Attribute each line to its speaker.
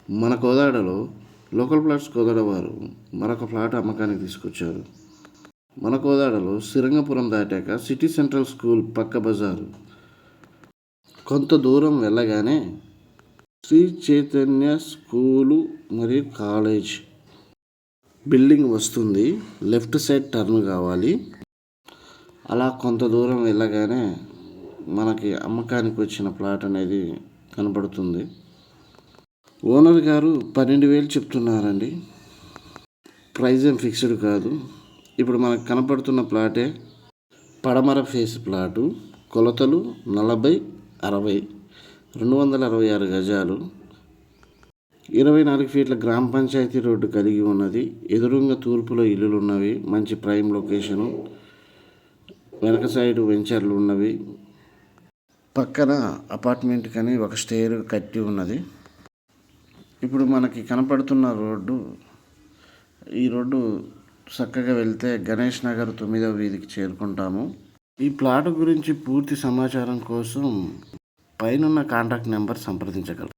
Speaker 1: మన కోదాడలో local plots Kodad వారు మరొక ఫ్లాట్ అమ్మకానికి తీసుకొచ్చారు. మన కోదాడలో శ్రీరంగపురం దాటాక సిటీ సెంట్రల్ స్కూల్ పక్క బజారు కొంత దూరం వెళ్ళగానే శ్రీ చైతన్య స్కూలు మరియు కాలేజ్ బిల్డింగ్ వస్తుంది. లెఫ్ట్ సైడ్ టర్న్ కావాలి. అలా కొంత దూరం వెళ్ళగానే మనకి అమ్మకానికి వచ్చిన ప్లాట్ అనేది కనబడుతుంది. ఓనర్ గారు 12,000 చెప్తున్నారండి. ప్రైజ్ ఏం ఫిక్స్డ్ కాదు. ఇప్పుడు మనకు కనపడుతున్న ప్లాటే పడమర ఫేస్ ప్లాటు. కొలతలు 40/60, 266 గజాలు, 24 ఫీట్ల గ్రామ పంచాయతీ రోడ్డు కలిగి ఉన్నది. ఎదురుగా తూర్పులో ఇల్లులు ఉన్నవి. మంచి ప్రైమ్ లొకేషను. వెనక సైడ్ వెంచర్లు ఉన్నవి. పక్కన అపార్ట్మెంట్ కని ఒక స్టేర్ కట్టి ఉన్నది. ఇప్పుడు మనకి కనపడుతున్న రోడ్డు, ఈ రోడ్డు చక్కగా వెళ్తే గణేష్ నగర్ 9వ వీధికి చేరుకుంటాము. ఈ ప్లాట్ గురించి పూర్తి సమాచారం కోసం పైనున్న కాంటాక్ట్ నెంబర్ సంప్రదించగలరు.